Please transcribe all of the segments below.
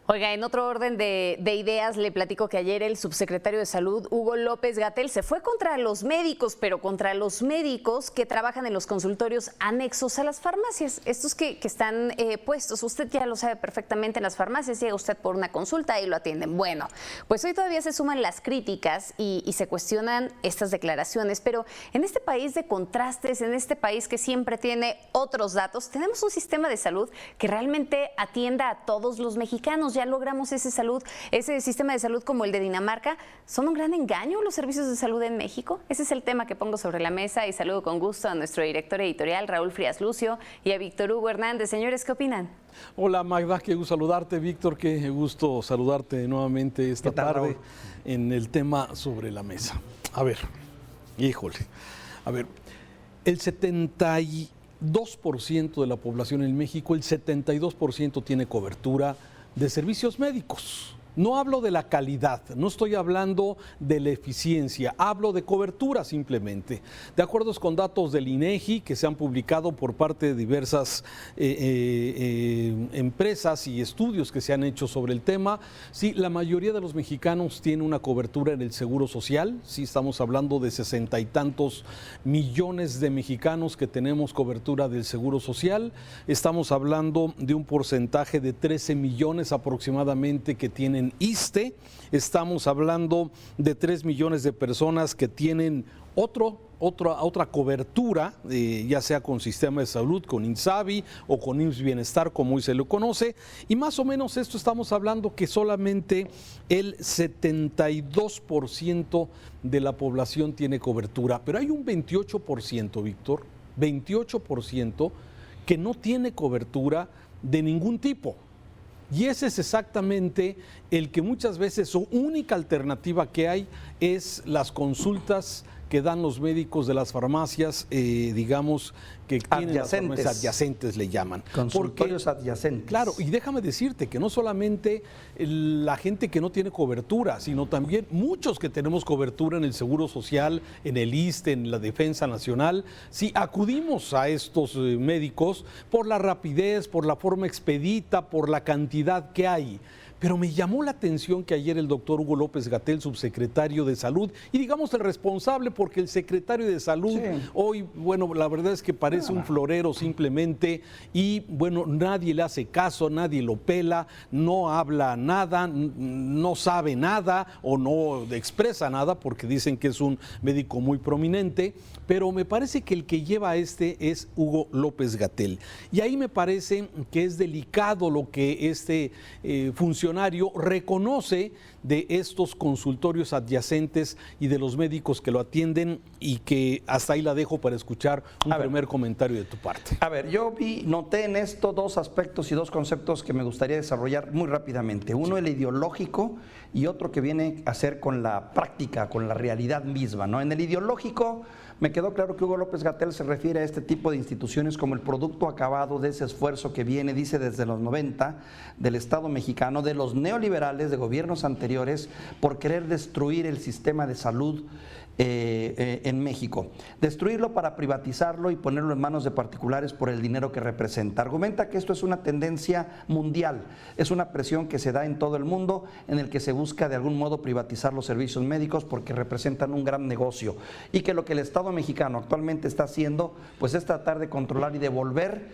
Oiga, en otro orden de ideas, le platico que ayer el subsecretario de Salud, Hugo López-Gatell, se fue contra los médicos, pero contra los médicos que trabajan en los consultorios anexos a las farmacias. Estos que están puestos, usted ya lo sabe perfectamente, en las farmacias llega usted por una consulta y lo atienden. Bueno, pues hoy todavía se suman las críticas y se cuestionan estas declaraciones, pero en este país de contrastes, en este país que siempre tiene otros datos, tenemos un sistema de salud que realmente atienda a todos los mexicanos. Ya logramos ese sistema de salud como el de Dinamarca. ¿Son un gran engaño los servicios de salud en México? Ese es el tema que pongo sobre la mesa y saludo con gusto a nuestro director editorial, Raúl Frías Lucio, y a Víctor Hugo Hernández. Señores, ¿qué opinan? Hola Magda, qué gusto saludarte. Víctor, qué gusto saludarte nuevamente esta tarde, Raúl, en el tema sobre la mesa. A ver, el 72% de la población en México, el 72% tiene cobertura de servicios médicos. No hablo de la calidad, no estoy hablando de la eficiencia, hablo de cobertura simplemente. De acuerdo con datos del INEGI que se han publicado por parte de diversas empresas y estudios que se han hecho sobre el tema, sí, la mayoría de los mexicanos tiene una cobertura en el Seguro Social. Sí, estamos hablando de 60 y tantos millones de mexicanos que tenemos cobertura del Seguro Social. Estamos hablando de un porcentaje de 13 millones aproximadamente que tienen ISSSTE, estamos hablando de 3 millones de personas que tienen otra cobertura, ya sea con sistema de salud, con INSABI o con IMSS Bienestar, como hoy se lo conoce, y más o menos esto estamos hablando que solamente el 72% de la población tiene cobertura, pero hay un 28%, Víctor, 28% que no tiene cobertura de ningún tipo. Y ese es exactamente el que muchas veces su única alternativa que hay es las consultas que dan los médicos de las farmacias, digamos, que tienen las farmacias adyacentes, le llaman. Consultorios adyacentes. Claro, y déjame decirte que no solamente la gente que no tiene cobertura, sino también muchos que tenemos cobertura en el Seguro Social, en el ISSSTE, en la Defensa Nacional, si acudimos a estos médicos por la rapidez, por la forma expedita, por la cantidad que hay. Pero me llamó la atención que ayer el doctor Hugo López-Gatell, subsecretario de Salud, y digamos el responsable, porque el secretario de Salud hoy, bueno, la verdad es que parece un florero simplemente, y bueno, nadie le hace caso, nadie lo pela, no habla nada, no sabe nada o no expresa nada, porque dicen que es un médico muy prominente, pero me parece que el que lleva es Hugo López-Gatell. Y ahí me parece que es delicado lo que este funcionario reconoce de estos consultorios adyacentes y de los médicos que lo atienden, y que hasta ahí la dejo para escuchar un primer comentario de tu parte. A ver, yo noté en esto dos aspectos y dos conceptos que me gustaría desarrollar muy rápidamente. Uno, el ideológico, y otro que viene a ser con la práctica, con la realidad misma, ¿no? En el ideológico me quedó claro que Hugo López-Gatell se refiere a este tipo de instituciones como el producto acabado de ese esfuerzo que viene, dice, desde los 90 del Estado mexicano, de los neoliberales, de gobiernos anteriores, por querer destruir el sistema de salud en México, destruirlo para privatizarlo y ponerlo en manos de particulares por el dinero que representa. Argumenta que esto es una tendencia mundial, es una presión que se da en todo el mundo, en el que se busca de algún modo privatizar los servicios médicos porque representan un gran negocio, y que lo que el Estado mexicano actualmente está haciendo pues es tratar de controlar y devolver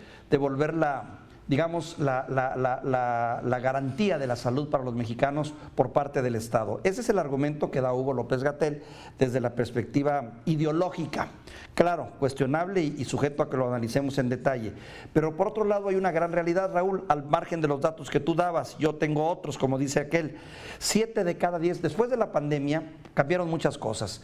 digamos, la garantía de la salud para los mexicanos por parte del Estado. Ese es el argumento que da Hugo López-Gatell desde la perspectiva ideológica. Claro, cuestionable y sujeto a que lo analicemos en detalle. Pero por otro lado hay una gran realidad, Raúl, al margen de los datos que tú dabas. Yo tengo otros, como dice aquel. 7 de cada 10, después de la pandemia, cambiaron muchas cosas.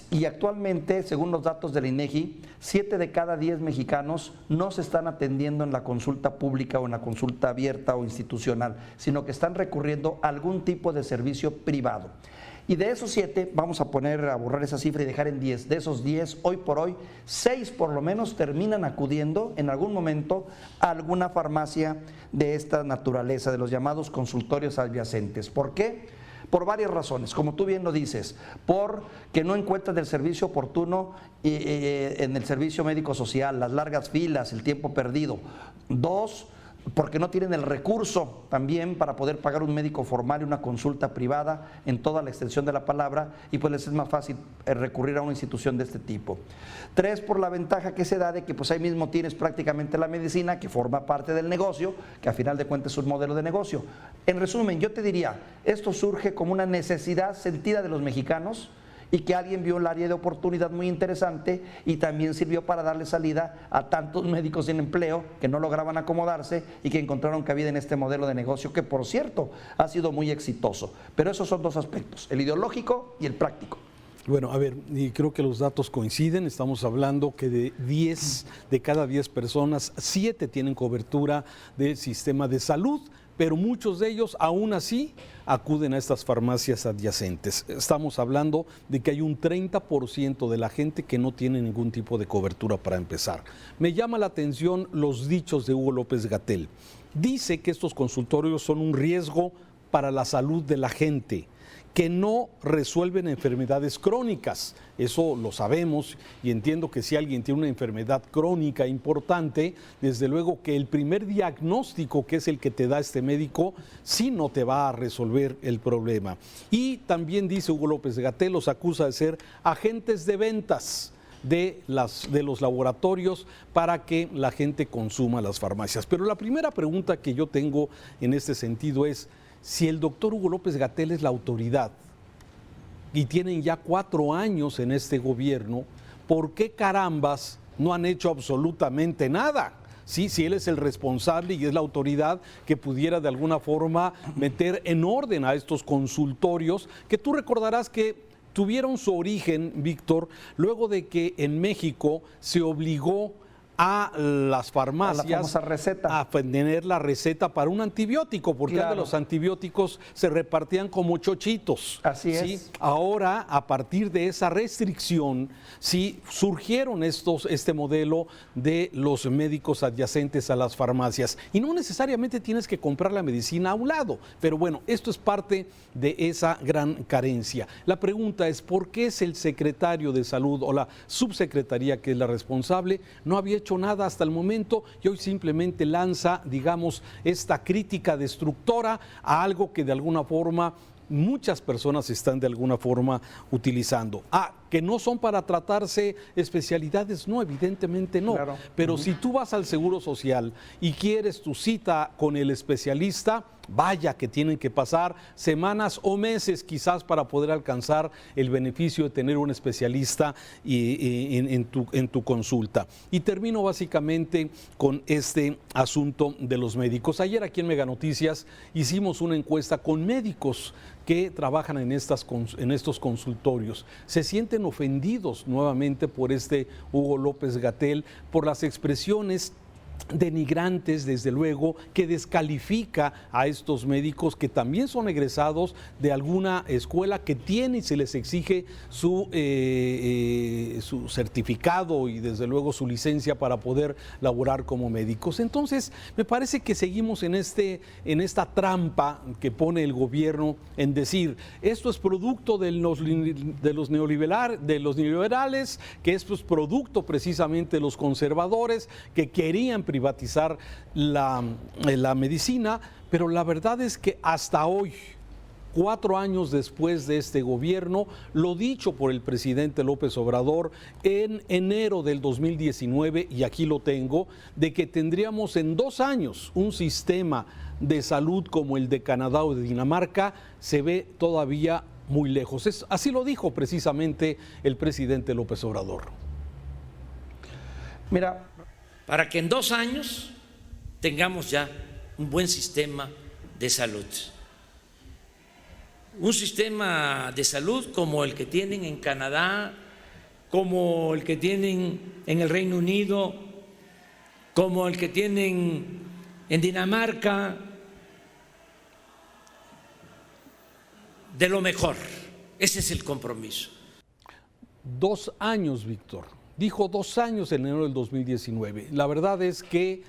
Y actualmente, según los datos del INEGI, 7 de cada 10 mexicanos no se están atendiendo en la consulta pública o en la consulta abierta o institucional, sino que están recurriendo a algún tipo de servicio privado. Y de esos 7, vamos a borrar esa cifra y dejar en 10. De esos 10, hoy por hoy, 6 por lo menos terminan acudiendo en algún momento a alguna farmacia de esta naturaleza, de los llamados consultorios adyacentes. ¿Por qué? Por varias razones, como tú bien lo dices, porque no encuentran el servicio oportuno en el servicio médico social, las largas filas, el tiempo perdido. 2, porque no tienen el recurso también para poder pagar un médico formal y una consulta privada en toda la extensión de la palabra, y pues les es más fácil recurrir a una institución de este tipo. 3, por la ventaja que se da de que pues ahí mismo tienes prácticamente la medicina que forma parte del negocio, que a final de cuentas es un modelo de negocio. En resumen, yo te diría, esto surge como una necesidad sentida de los mexicanos, y que alguien vio el área de oportunidad muy interesante y también sirvió para darle salida a tantos médicos sin empleo que no lograban acomodarse y que encontraron cabida en este modelo de negocio que, por cierto, ha sido muy exitoso. Pero esos son dos aspectos, el ideológico y el práctico. Bueno, a ver, y creo que los datos coinciden. Estamos hablando que de cada 10 personas, 7 tienen cobertura del sistema de salud, pero muchos de ellos aún así acuden a estas farmacias adyacentes. Estamos hablando de que hay un 30% de la gente que no tiene ningún tipo de cobertura para empezar. Me llama la atención los dichos de Hugo López-Gatell. Dice que estos consultorios son un riesgo para la salud de la gente, que no resuelven enfermedades crónicas. Eso lo sabemos, y entiendo que si alguien tiene una enfermedad crónica importante, desde luego que el primer diagnóstico, que es el que te da este médico, sí no te va a resolver el problema. Y también dice Hugo López-Gatell, los acusa de ser agentes de ventas de los laboratorios para que la gente consuma las farmacias. Pero la primera pregunta que yo tengo en este sentido es, si el doctor Hugo López-Gatell es la autoridad y tienen ya 4 años en este gobierno, ¿por qué carambas no han hecho absolutamente nada? Sí, si él es el responsable y es la autoridad que pudiera de alguna forma meter en orden a estos consultorios, que tú recordarás que tuvieron su origen, Víctor, luego de que en México se obligó a las farmacias a tener la receta para un antibiótico, porque antes los antibióticos se repartían como chochitos. Así ¿sí? es. Ahora, a partir de esa restricción, sí surgieron este modelo de los médicos adyacentes a las farmacias. Y no necesariamente tienes que comprar la medicina a un lado, pero bueno, esto es parte de esa gran carencia. La pregunta es, ¿por qué es el secretario de Salud o la subsecretaría, que es la responsable, no había hecho nada hasta el momento y hoy simplemente lanza, digamos, esta crítica destructora a algo que de alguna forma muchas personas están de alguna forma utilizando? Que no son para tratarse especialidades, no, evidentemente no. Claro. Pero si tú vas al Seguro Social y quieres tu cita con el especialista, vaya que tienen que pasar semanas o meses quizás para poder alcanzar el beneficio de tener un especialista en tu consulta. Y termino básicamente con este asunto de los médicos. Ayer aquí en Mega Noticias hicimos una encuesta con médicos que trabajan en estos consultorios. Se sienten ofendidos nuevamente por este Hugo López-Gatell, por las expresiones denigrantes, desde luego, que descalifica a estos médicos que también son egresados de alguna escuela que tiene y se les exige su certificado y desde luego su licencia para poder laborar como médicos. Entonces, me parece que seguimos en esta trampa que pone el gobierno en decir, esto es producto de los neoliberales, que esto es producto precisamente de los conservadores que querían privatizar la medicina, pero la verdad es que hasta hoy, 4 años después de este gobierno, lo dicho por el presidente López Obrador en enero del 2019, y aquí lo tengo, de que tendríamos en 2 años un sistema de salud como el de Canadá o de Dinamarca, se ve todavía muy lejos. Así lo dijo precisamente el presidente López Obrador. Mira, para que en 2 años tengamos ya un buen sistema de salud. Un sistema de salud como el que tienen en Canadá, como el que tienen en el Reino Unido, como el que tienen en Dinamarca, de lo mejor. Ese es el compromiso. 2 años, Víctor. Dijo 2 años en enero del 2019. La verdad es que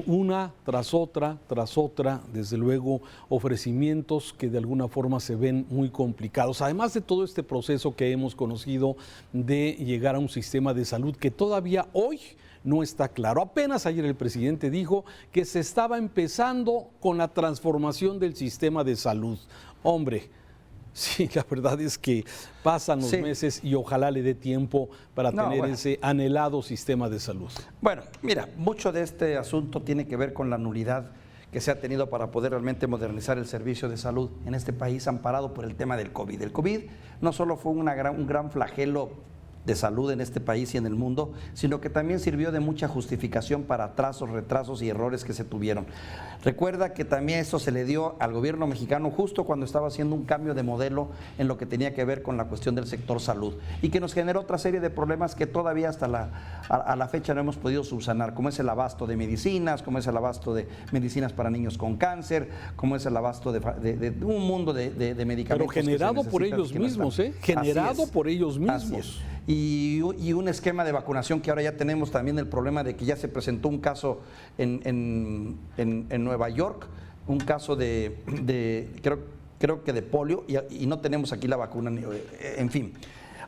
una tras otra, desde luego, ofrecimientos que de alguna forma se ven muy complicados. Además de todo este proceso que hemos conocido de llegar a un sistema de salud que todavía hoy no está claro. Apenas ayer el presidente dijo que se estaba empezando con la transformación del sistema de salud. Hombre, sí, la verdad es que pasan los meses y ojalá le dé tiempo para tener ese anhelado sistema de salud. Bueno, mira, mucho de este asunto tiene que ver con la nulidad que se ha tenido para poder realmente modernizar el servicio de salud en este país, amparado por el tema del COVID. El COVID no solo fue un gran flagelo de salud en este país y en el mundo, sino que también sirvió de mucha justificación para atrasos, retrasos y errores que se tuvieron. Recuerda que también esto se le dio al gobierno mexicano justo cuando estaba haciendo un cambio de modelo en lo que tenía que ver con la cuestión del sector salud y que nos generó otra serie de problemas que todavía hasta a la fecha no hemos podido subsanar, como es el abasto de medicinas, como es el abasto de medicinas para niños con cáncer, como es el abasto de un mundo de medicamentos. Pero generado por ellos mismos, generado por ellos mismos. Y un esquema de vacunación que ahora ya tenemos también el problema de que ya se presentó un caso en Nueva York, un caso creo que de polio y no tenemos aquí la vacuna, en fin.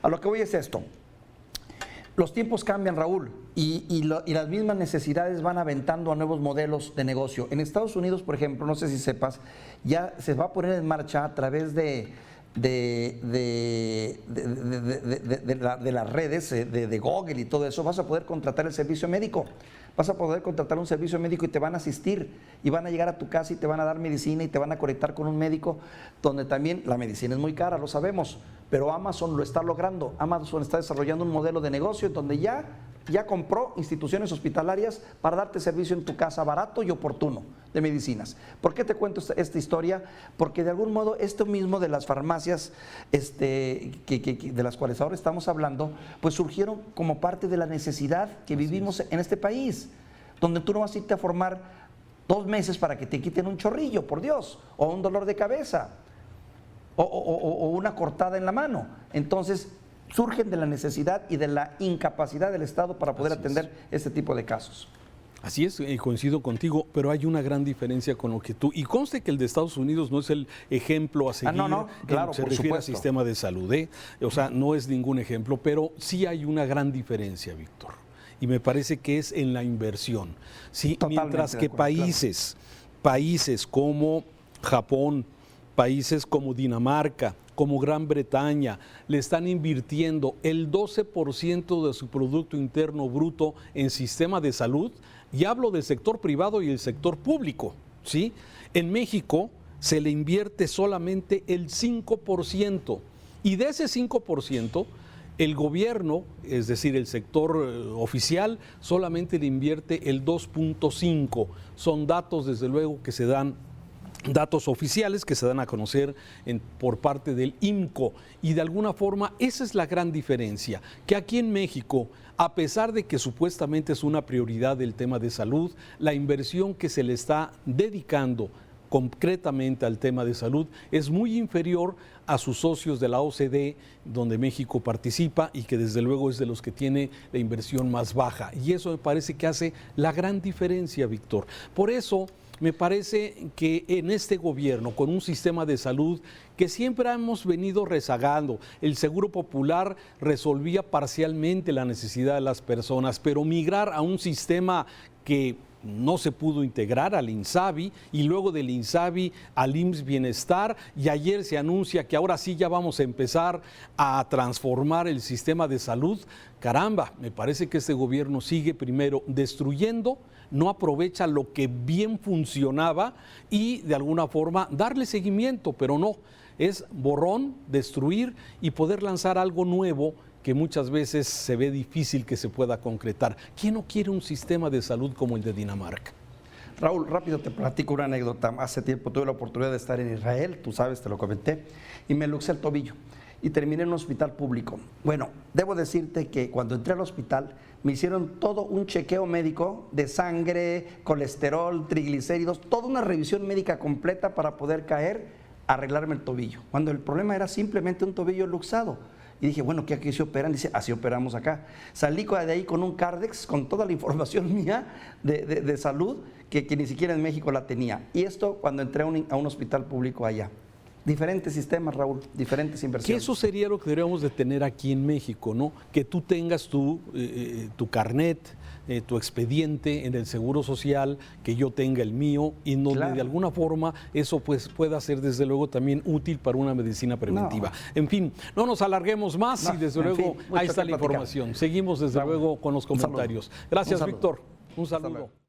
A lo que voy es esto. Los tiempos cambian, Raúl, y las mismas necesidades van aventando a nuevos modelos de negocio. En Estados Unidos, por ejemplo, no sé si sepas, ya se va a poner en marcha a través de las redes, de Google y todo eso, vas a poder contratar el servicio médico. Vas a poder contratar un servicio médico y te van a asistir y van a llegar a tu casa y te van a dar medicina y te van a conectar con un médico, donde también la medicina es muy cara, lo sabemos, pero Amazon lo está logrando. Amazon está desarrollando un modelo de negocio en donde ya compró instituciones hospitalarias para darte servicio en tu casa barato y oportuno de medicinas. ¿Por qué te cuento esta historia? Porque de algún modo esto mismo de las farmacias de las cuales ahora estamos hablando, pues surgieron como parte de la necesidad que vivimos en este país, donde tú no vas a irte a formar 2 meses para que te quiten un chorrillo, por Dios, o un dolor de cabeza, o una cortada en la mano. Entonces, surgen de la necesidad y de la incapacidad del Estado para poder atender este tipo de casos. Así es, coincido contigo, pero hay una gran diferencia con lo que tú, y conste que el de Estados Unidos no es el ejemplo a seguir claro, se refiere al sistema de salud, o sea, no es ningún ejemplo, pero sí hay una gran diferencia, Víctor, y me parece que es en la inversión, ¿sí? Mientras que países como Japón, países como Dinamarca, como Gran Bretaña, le están invirtiendo el 12% de su Producto Interno Bruto en sistema de salud, y hablo del sector privado y el sector público, ¿sí? En México se le invierte solamente el 5%, y de ese 5%, el gobierno, es decir, el sector oficial, solamente le invierte el 2.5%. Son datos, desde luego, que se dan, datos oficiales que se dan a conocer por parte del INCO, y de alguna forma esa es la gran diferencia, que aquí en México, a pesar de que supuestamente es una prioridad del tema de salud, la inversión que se le está dedicando concretamente al tema de salud es muy inferior a sus socios de la OCDE, donde México participa y que desde luego es de los que tiene la inversión más baja, y eso me parece que hace la gran diferencia, Víctor. Por eso me parece que en este gobierno, con un sistema de salud que siempre hemos venido rezagando, el Seguro Popular resolvía parcialmente la necesidad de las personas, pero migrar a un sistema que no se pudo integrar al INSABI, y luego del INSABI al IMSS Bienestar, y ayer se anuncia que ahora sí ya vamos a empezar a transformar el sistema de salud. Caramba, me parece que este gobierno sigue primero destruyendo, no aprovecha lo que bien funcionaba y de alguna forma darle seguimiento, pero no, es borrón, destruir y poder lanzar algo nuevo que muchas veces se ve difícil que se pueda concretar. ¿Quién no quiere un sistema de salud como el de Dinamarca? Raúl, rápido te platico una anécdota. Hace tiempo tuve la oportunidad de estar en Israel, tú sabes, te lo comenté, y me luxé el tobillo y terminé en un hospital público. Bueno, debo decirte que cuando entré al hospital me hicieron todo un chequeo médico de sangre, colesterol, triglicéridos, toda una revisión médica completa para poder arreglarme el tobillo, cuando el problema era simplemente un tobillo luxado. Y dije, bueno, ¿qué aquí se operan? Dice, así operamos acá. Salí de ahí con un Cardex, con toda la información mía de salud, que ni siquiera en México la tenía. Y esto cuando entré a un hospital público allá. Diferentes sistemas, Raúl, diferentes inversiones. Que eso sería lo que deberíamos de tener aquí en México, ¿no? Que tú tengas tu carnet, tu expediente en el Seguro Social, que yo tenga el mío, y donde Claro. de alguna forma eso pues pueda ser desde luego también útil para una medicina preventiva. En fin, no nos alarguemos más No, y desde en luego fin, mucho ahí está que la platicar. información. Seguimos desde Raúl, luego con los un saludo. comentarios. Gracias, Un saludo. Víctor. Un Hasta saludo. luego.